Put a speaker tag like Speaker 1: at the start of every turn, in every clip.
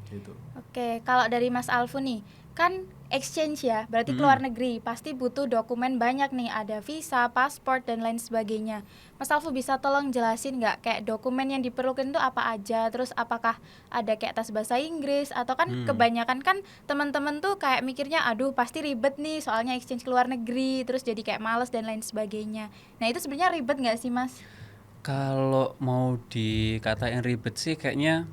Speaker 1: gitu.
Speaker 2: Oke, kalau dari Mas Alfu nih, kan exchange ya, berarti ke luar negeri, pasti butuh dokumen banyak nih, ada visa, paspor, dan lain sebagainya. Mas Alfu bisa tolong jelasin nggak kayak dokumen yang diperlukan itu apa aja, terus apakah ada kayak tes bahasa Inggris, atau kan kebanyakan kan teman-teman tuh kayak mikirnya, aduh pasti ribet nih soalnya exchange ke luar negeri, terus jadi kayak males dan lain sebagainya. Nah itu sebenarnya ribet nggak sih Mas?
Speaker 3: Kalau mau dikatain ribet sih kayaknya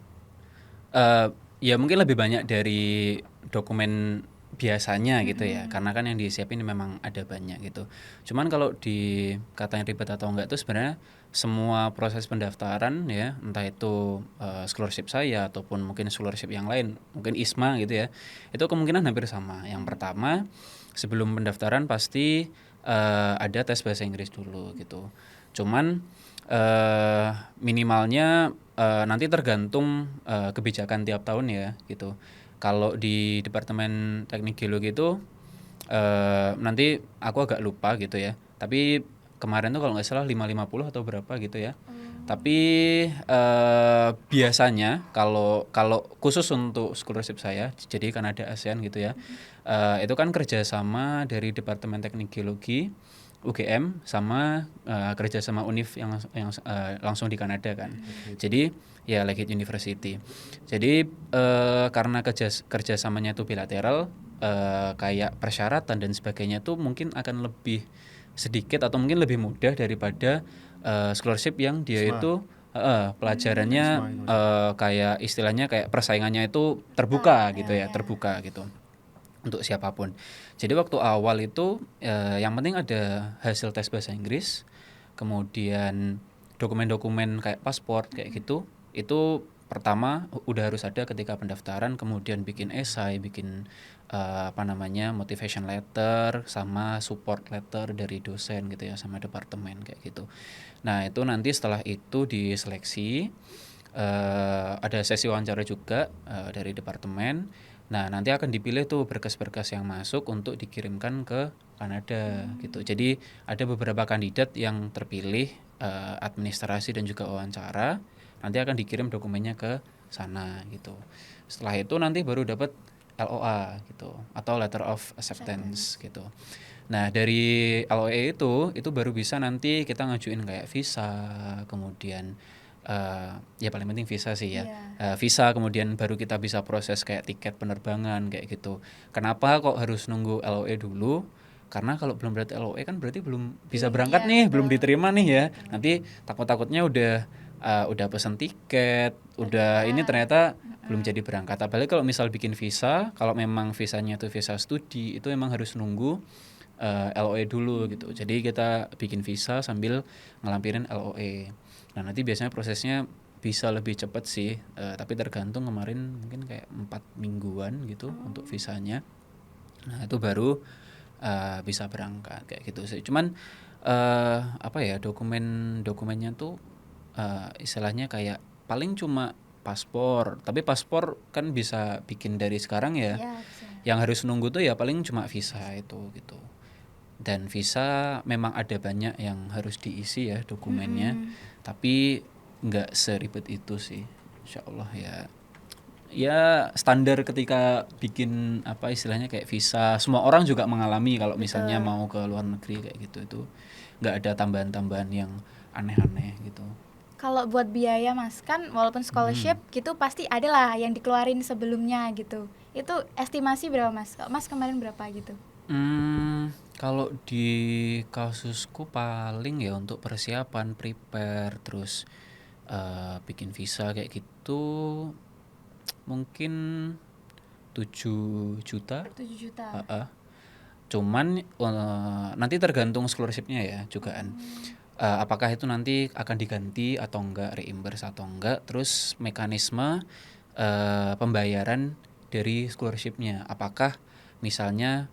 Speaker 3: eh ya mungkin lebih banyak dari dokumen biasanya gitu ya, karena kan yang disiapin memang ada banyak gitu. Cuman kalau dikatain ribet atau enggak itu sebenarnya semua proses pendaftaran ya, entah itu scholarship saya ataupun mungkin scholarship yang lain, mungkin ISMA gitu ya, itu kemungkinan hampir sama. Yang pertama, sebelum pendaftaran pasti ada tes bahasa Inggris dulu gitu. Cuman minimalnya nanti tergantung kebijakan tiap tahun ya gitu. Kalau di Departemen Teknik Geologi itu nanti aku agak lupa gitu ya. Tapi kemarin tuh kalau nggak salah 550 atau berapa gitu ya. Tapi biasanya kalau kalau khusus untuk scholarship saya, jadi Kanada ASEAN gitu ya, itu kan kerjasama dari Departemen Teknik Geologi, UGM sama kerjasama UNIF yang langsung di Kanada kan. Jadi ya Leggett University. Jadi karena kerjasamanya itu bilateral, kayak persyaratan dan sebagainya tuh mungkin akan lebih sedikit atau mungkin lebih mudah daripada scholarship yang dia
Speaker 1: ISMA.
Speaker 3: itu pelajarannya
Speaker 1: ISMA itu sih.
Speaker 3: kayak istilahnya kayak persaingannya itu
Speaker 2: Ketat
Speaker 3: terbuka gitu ya,
Speaker 2: ya.
Speaker 3: terbuka gitu untuk siapapun. Jadi waktu awal itu yang penting ada hasil tes bahasa Inggris, kemudian dokumen-dokumen kayak paspor kayak gitu. Itu pertama udah harus ada ketika pendaftaran, kemudian bikin esai, bikin apa namanya motivation letter sama support letter dari dosen gitu ya sama departemen kayak gitu. Nah, itu nanti setelah itu diseleksi ada sesi wawancara juga dari departemen. Nah, nanti akan dipilih tuh berkas-berkas yang masuk untuk dikirimkan ke Kanada gitu. Jadi ada beberapa kandidat yang terpilih administrasi dan juga wawancara. Nanti akan dikirim dokumennya ke sana gitu. Setelah itu nanti baru dapat LOA gitu atau letter of acceptance gitu. Nah, dari LOA itu baru bisa nanti kita ngajuin kayak visa, kemudian ya paling penting visa sih ya.
Speaker 2: Iya.
Speaker 3: Visa kemudian baru kita bisa proses kayak tiket penerbangan kayak gitu. Kenapa kok harus nunggu LOA dulu? Karena kalau belum berarti LOA kan berarti belum bisa
Speaker 2: Belum,
Speaker 3: berangkat
Speaker 2: iya
Speaker 3: nih, belum
Speaker 2: betul.
Speaker 3: diterima nih ya.
Speaker 2: Betul.
Speaker 3: Nanti takut-takutnya udah pesen tiket, udah ini
Speaker 2: Ternyata
Speaker 3: ternyata belum jadi berangkat. Apalagi kalau misal bikin visa, kalau memang visanya itu visa studi, itu memang harus nunggu LOE dulu gitu. Jadi kita bikin visa sambil ngelampirin LOE. Nah, nanti biasanya prosesnya bisa lebih cepat sih, tapi tergantung kemarin mungkin kayak 4 mingguan gitu untuk visanya. Nah, itu baru bisa berangkat kayak gitu sih. Cuman apa ya, dokumennya tuh istilahnya kayak paling cuma paspor. Tapi paspor kan bisa bikin dari sekarang ya.
Speaker 2: ya bisa.
Speaker 3: Yang harus nunggu tuh ya paling cuma visa itu gitu. Dan visa memang ada banyak yang harus diisi ya dokumennya, tapi nggak seribet itu sih, insya Allah ya. Ya standar ketika bikin apa istilahnya kayak visa, semua orang juga mengalami kalau misalnya
Speaker 2: Betul.
Speaker 3: mau ke luar negeri kayak gitu itu nggak ada tambahan-tambahan yang aneh-aneh gitu.
Speaker 2: Kalau buat biaya Mas, kan walaupun scholarship gitu pasti ada lah yang dikeluarin sebelumnya gitu. Itu estimasi berapa Mas? Kalau Mas kemarin berapa gitu?
Speaker 3: Kalau di kasusku paling ya untuk persiapan, prepare, terus bikin visa kayak gitu mungkin 7 juta.
Speaker 2: 7 juta.
Speaker 3: Heeh. Cuman nanti tergantung scholarshipnya ya jugaan. Apakah itu nanti akan diganti atau enggak, reimburse atau enggak, terus mekanisme pembayaran dari scholarshipnya. Apakah misalnya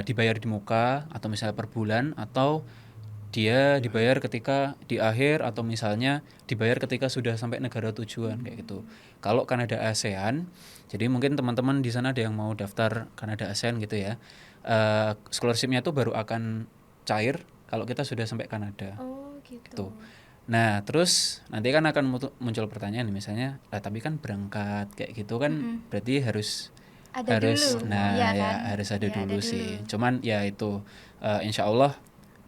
Speaker 3: dibayar di muka atau misalnya per bulan atau dia dibayar ketika di akhir atau misalnya dibayar ketika sudah sampai negara tujuan kayak gitu. Kalau Kanada ASEAN, jadi mungkin teman-teman di sana ada yang mau daftar Kanada ASEAN gitu ya. Scholarshipnya tuh baru akan cair kalau kita sudah sampai Kanada
Speaker 2: Oh gitu.
Speaker 3: gitu. Nah, terus nanti kan akan muncul pertanyaan nih, misalnya, lah tapi kan berangkat kayak gitu kan berarti harus
Speaker 2: Ada dulu,
Speaker 3: nah
Speaker 2: iya
Speaker 3: ya
Speaker 2: kan?
Speaker 3: harus ada
Speaker 2: Ya ada
Speaker 3: dulu
Speaker 2: dulu.
Speaker 3: sih. Cuman ya itu insya Allah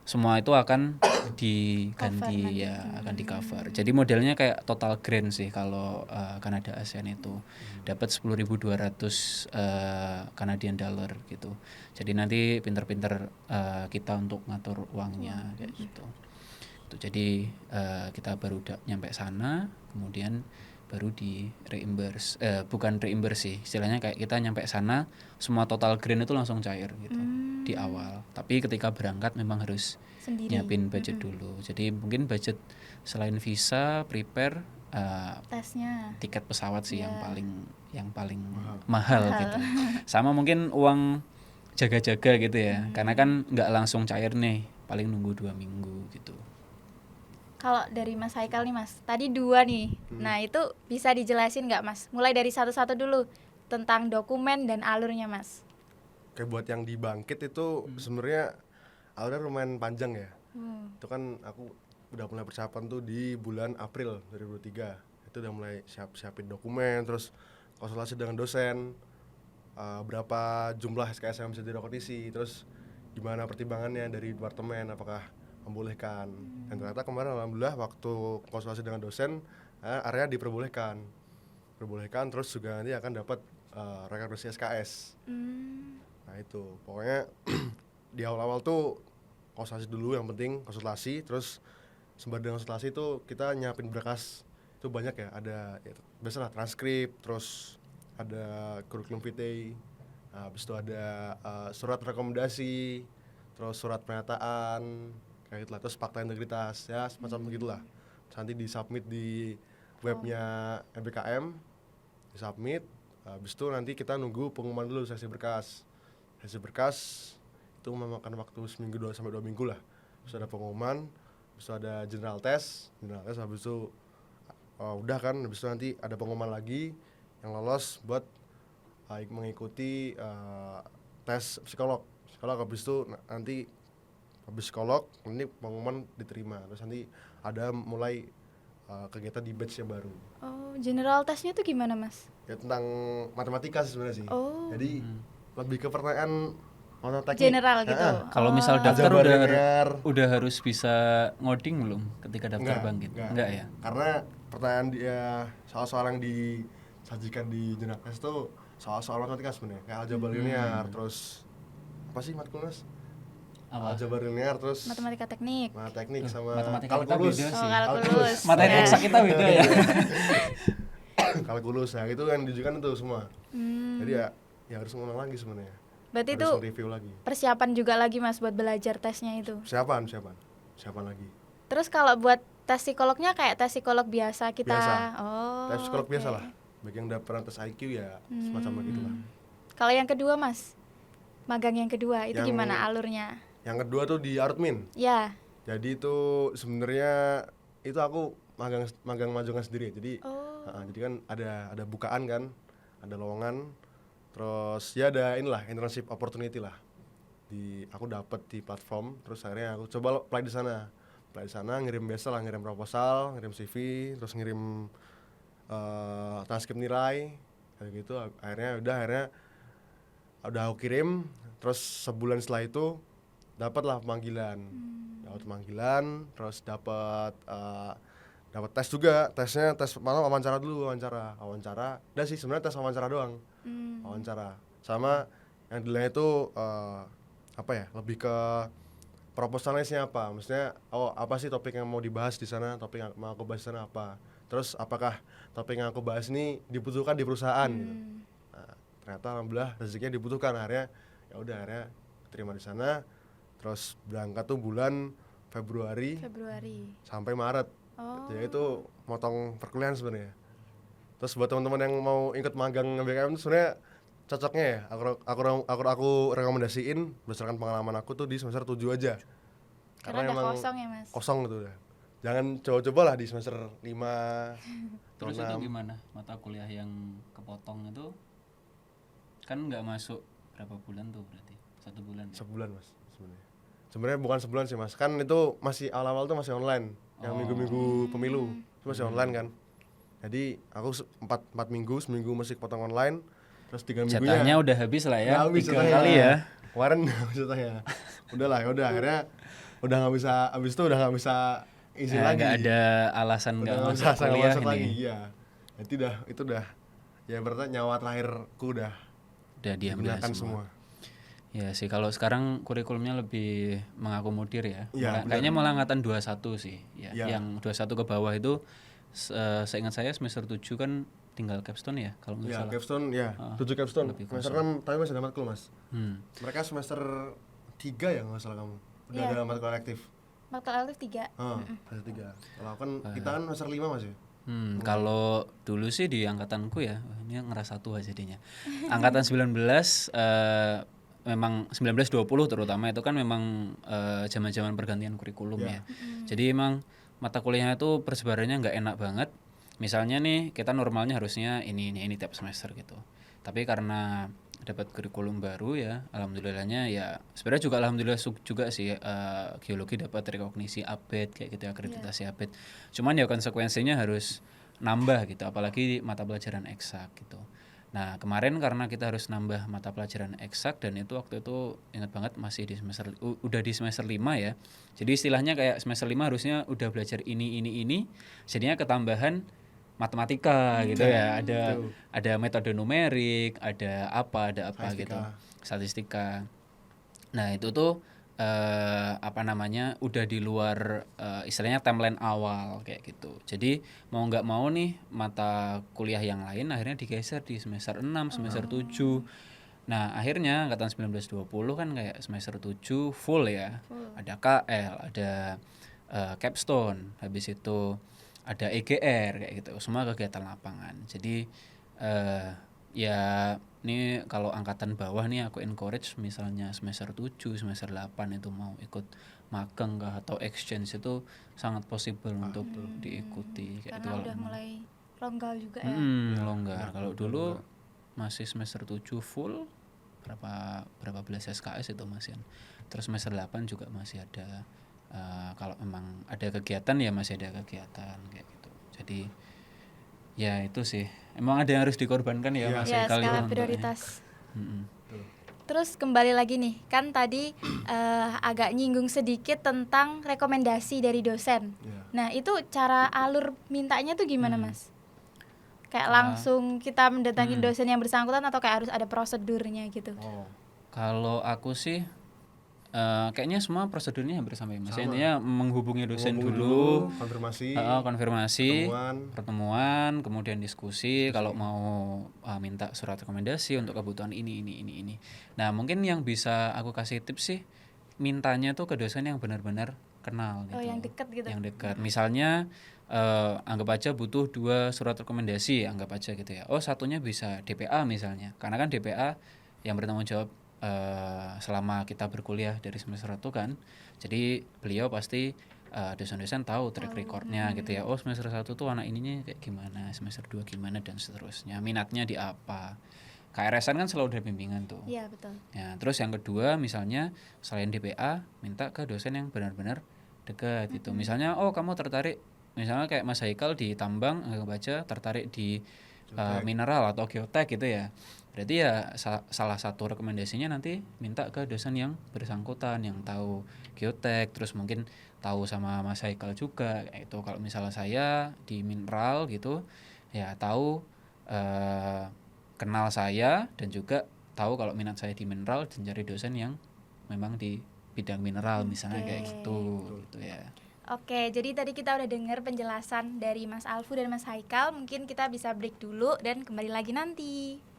Speaker 3: semua itu akan
Speaker 2: Cover
Speaker 3: diganti
Speaker 2: nanti.
Speaker 3: ya, akan di cover. Jadi modelnya kayak total grant sih kalau Kanada ASEAN itu dapat 10.200 Canadian dollar gitu. Jadi nanti pinter-pinter kita untuk ngatur uangnya kayak gitu. Tuh, jadi kita baru nyampe sana, kemudian baru di reimburse, bukan reimburse sih, istilahnya kayak kita nyampe sana semua total grant itu langsung cair gitu di awal. Tapi ketika berangkat memang harus
Speaker 2: Sendiri.
Speaker 3: nyiapin budget dulu. Jadi mungkin budget selain visa, prepare,
Speaker 2: Tesnya.
Speaker 3: tiket pesawat sih
Speaker 2: Iya.
Speaker 3: yang paling mahal gitu. Sama mungkin uang jaga-jaga gitu ya, karena kan nggak langsung cair nih, paling nunggu 2 minggu gitu.
Speaker 2: Kalau dari Mas Haikal nih Mas, tadi 2 nih. Nah itu bisa dijelasin nggak Mas? Mulai dari satu-satu dulu tentang dokumen dan alurnya Mas.
Speaker 1: Kayak buat yang di Bangkit itu sebenarnya alurnya lumayan panjang ya. Itu kan aku udah mulai persiapan tuh di bulan April 2023. Itu udah mulai siapin dokumen, terus konsultasi dengan dosen, berapa jumlah SKS yang bisa direkognisi, terus gimana pertimbangannya dari departemen, apakah membolehkan. Dan ternyata kemarin alhamdulillah waktu konsultasi dengan dosen, area diperbolehkan, terus juga nanti akan dapat rekomendasi SKS. Nah itu pokoknya di awal-awal tuh konsultasi dulu, yang penting konsultasi. Terus sembari dengan konsultasi itu kita nyiapin berkas itu banyak ya, ada ya, biasalah transkrip, terus ada curriculum vitae, habis itu ada surat rekomendasi, terus surat pernyataan kayak gitu lah, terus fakta integritas ya semacam begitulah. Nanti disubmit di webnya LBKM, disubmit, habis itu nanti kita nunggu pengumuman dulu sesi berkas itu memakan waktu seminggu 2 minggu lah. Terus ada pengumuman, terus ada general test habis itu udah kan, habis itu nanti ada pengumuman lagi yang lolos buat mengikuti tes psikolog. Habis itu nanti habis psikolog ini pengumuman diterima, terus nanti ada mulai kegiatan di batch yang baru.
Speaker 2: Oh, general testnya tuh gimana Mas?
Speaker 1: Ya tentang matematika sih sebenarnya sih.
Speaker 2: Oh.
Speaker 1: Jadi lebih ke pertanyaan teknik
Speaker 2: General gitu.
Speaker 3: Kalau misal
Speaker 2: Oh.
Speaker 3: daftar
Speaker 1: Aljabar linear.
Speaker 3: udah harus bisa ngoding belum ketika daftar Bangkit? Enggak ya?
Speaker 1: Karena pertanyaan dia, soal-soal yang disajikan di general test tuh soal-soal matematika sebenarnya, kayak aljabar linear, terus apa sih matkulus? Aljabar linear, terus
Speaker 2: Matematika teknik.
Speaker 1: teknik sama
Speaker 3: Matematika kita
Speaker 1: kalkulus.
Speaker 3: beda
Speaker 2: Oh,
Speaker 3: sih.
Speaker 2: kalkulus.
Speaker 3: Matematika
Speaker 2: Ya.
Speaker 3: eksak kita beda ya.
Speaker 1: Kalkulus, nah itu yang diujikan itu semua. Jadi ya harus ngulang lagi sebenarnya.
Speaker 2: Berarti
Speaker 1: Harus
Speaker 2: itu
Speaker 1: review lagi.
Speaker 2: persiapan juga lagi Mas buat belajar tesnya itu.
Speaker 1: Siapan lagi.
Speaker 2: Terus kalau buat tes psikolognya kayak tes psikolog biasa kita.
Speaker 1: Biasa.
Speaker 2: Oh.
Speaker 1: Tes psikolog
Speaker 2: oke.
Speaker 1: biasa lah. Bagi yang udah pernah tes IQ ya semacam begitu lah.
Speaker 2: Kalau yang kedua Mas, magang yang kedua itu
Speaker 1: Yang-
Speaker 2: gimana alurnya?
Speaker 1: Yang kedua tuh di Artmin.
Speaker 2: Ya.
Speaker 1: Jadi itu sebenarnya itu aku magang sendiri. Jadi jadi kan ada bukaan kan, ada lowongan. Terus ya ada inilah internship opportunity lah. Aku dapat di platform, terus akhirnya aku coba apply di sana. Ngirim proposal, ngirim CV, terus ngirim transkrip nilai kayak gitu. Akhirnya udah aku kirim, terus sebulan setelah itu dapatlah pemanggilan. Terus dapat tes juga. Tes malah wawancara. Udah sih sebenarnya tes wawancara doang. Wawancara. Sama yang dinilai itu lebih ke proposalnya apa. Maksudnya apa sih topik yang mau dibahas di sana, topik yang mau aku bahas di sana apa. Terus apakah topik yang aku bahas ini dibutuhkan di perusahaan gitu. Nah, ternyata alhamdulillah rezekinya dibutuhkan, akhirnya terima di sana. Terus berangkat tuh bulan Februari sampai Maret. Jadi itu motong perkuliahan sebenarnya. Terus buat teman-teman yang mau ikut magang BKM itu sebenarnya cocoknya ya, aku rekomendasiin berdasarkan pengalaman aku tuh di semester 7 aja.
Speaker 2: Karena udah kosong ya Mas.
Speaker 1: Kosong gitu udah. Jangan coba-coba lah di semester 5.
Speaker 3: Terus itu gimana mata kuliah yang kepotong itu kan nggak masuk berapa bulan tuh berarti? 1 bulan ya?
Speaker 1: Sebulan Mas sebenarnya. Sebenarnya bukan sebulan sih Mas, kan itu masih awal-awal tuh masih online, yang minggu-minggu pemilu itu masih online kan. Jadi aku 4 minggu, seminggu masih potong online, terus 3 minggunya
Speaker 3: Jatahnya udah habis lah ya,
Speaker 1: nggak habis
Speaker 3: 3
Speaker 1: jatahnya.
Speaker 3: kali ya.
Speaker 1: Kemarin nggak habis jatahnya. Udah lah, udah akhirnya udah nggak bisa, habis itu udah nggak bisa isi lagi.
Speaker 3: Nggak ada alasan nggak
Speaker 1: Udah
Speaker 3: masuk
Speaker 1: nggak usah
Speaker 3: kuliah
Speaker 1: masuk
Speaker 3: ini.
Speaker 1: lagi, iya. Jadi itu udah ya berarti nyawa terakhirku udah
Speaker 3: Diambil
Speaker 1: digunakan semua.
Speaker 3: Ya sih, kalau sekarang kurikulumnya lebih mengakomodir ya.
Speaker 1: Iya,
Speaker 3: Kayaknya malah angkatan 21 sih. Ya.
Speaker 1: Iya.
Speaker 3: Yang 21 ke bawah itu seingat saya semester 7 kan tinggal capstone ya kalau nggak
Speaker 1: Ya,
Speaker 3: salah.
Speaker 1: capstone ya, 7 capstone.
Speaker 3: lebih
Speaker 1: Semester 6 tapi masih ada matkul, Mas.
Speaker 3: Hmm.
Speaker 1: Mereka semester 3 ya nggak salah kamu. Udah
Speaker 2: Iya.
Speaker 1: ada matkul elektif.
Speaker 2: Matkul elektif 3.
Speaker 1: Semester 3. Kalau aku kan kita kan semester 5 Mas ya.
Speaker 3: Kalau dulu sih di angkatanku ya, wah, ini ngerasa tua jadinya. Angkatan 19 memang 19-20 terutama itu kan memang zaman-zaman pergantian kurikulum ya. Jadi emang mata kuliahnya itu persebarannya nggak enak banget. Misalnya nih kita normalnya harusnya ini tiap semester gitu. Tapi karena dapat kurikulum baru ya, alhamdulillahnya ya sebenarnya juga alhamdulillah juga sih geologi dapat rekognisi ABET kayak gitu, akreditasi ABET. Cuman ya konsekuensinya harus nambah gitu, apalagi mata pelajaran eksak gitu. Nah kemarin karena kita harus nambah mata pelajaran eksak dan itu waktu itu ingat banget masih di semester udah di semester 5 ya. Jadi istilahnya kayak semester 5 harusnya udah belajar ini jadinya ketambahan matematika gitu ya, ada metode numerik, ada apa gitu, statistika. Nah itu tuh apa namanya udah di luar istilahnya timeline awal kayak gitu. Jadi mau nggak mau nih mata kuliah yang lain akhirnya digeser di semester 6, semester 7. Nah akhirnya angkatan 19-20 kan kayak semester 7 full ya, ada KL, ada capstone, habis itu ada EGR kayak gitu, semua kegiatan lapangan. Jadi ya ini kalau angkatan bawah nih aku encourage misalnya semester 7, semester 8 itu mau ikut magang kah atau exchange itu sangat possible untuk diikuti kayak
Speaker 2: Karena
Speaker 3: itu.
Speaker 2: udah mulai longgar juga ya.
Speaker 3: Longgar. Kalau dulu masih semester 7 full berapa belas SKS itu masih. Terus semester 8 juga masih ada kalau memang ada kegiatan ya masih ada kegiatan kayak gitu. Jadi ya itu sih emang ada yang harus dikorbankan ya Mas
Speaker 2: Ya,
Speaker 3: Haikal
Speaker 2: skala
Speaker 3: ya
Speaker 2: prioritas.
Speaker 3: Mm-mm.
Speaker 2: Terus kembali lagi nih, kan tadi agak nyinggung sedikit tentang rekomendasi dari dosen. Nah itu cara alur mintanya tuh gimana Mas? Kayak langsung kita mendatangi dosen yang bersangkutan atau kayak harus ada prosedurnya gitu?
Speaker 3: Kalau aku sih kayaknya semua prosedurnya hampir sama ya Mas. Intinya menghubungi dosen dulu, konfirmasi, pertemuan, kemudian diskusi. Kalau mau minta surat rekomendasi untuk kebutuhan ini. Nah mungkin yang bisa aku kasih tips sih, mintanya tuh ke dosen yang benar-benar kenal gitu.
Speaker 2: Oh yang dekat gitu.
Speaker 3: Yang dekat. Misalnya anggap aja butuh 2 surat rekomendasi, anggap aja gitu ya. Oh satunya bisa DPA misalnya, karena kan DPA yang bertanggung jawab selama kita berkuliah dari semester 1 kan. Jadi beliau pasti dosen-dosen tahu track recordnya gitu ya. Oh semester 1 tuh anak ininya kayak gimana, semester 2 gimana dan seterusnya. Minatnya di apa. KRS-an kan selalu ada bimbingan tuh.
Speaker 2: Iya betul.
Speaker 3: Ya, terus yang kedua misalnya selain DPA minta ke dosen yang benar-benar dekat gitu. Misalnya oh kamu tertarik misalnya kayak Mas Haikal di tambang, anggap aja tertarik di mineral atau geotek gitu ya. Berarti ya salah satu rekomendasinya nanti minta ke dosen yang bersangkutan yang tahu geotek, terus mungkin tahu sama Mas Haikal juga kayak itu. Kalau misalnya saya di mineral gitu ya tahu kenal saya dan juga tahu kalau minat saya di mineral dan cari dosen yang memang di bidang mineral misalnya kayak gitu ya.
Speaker 2: Oke, jadi tadi kita udah dengar penjelasan dari Mas Alfu dan Mas Haikal. Mungkin kita bisa break dulu dan kembali lagi nanti.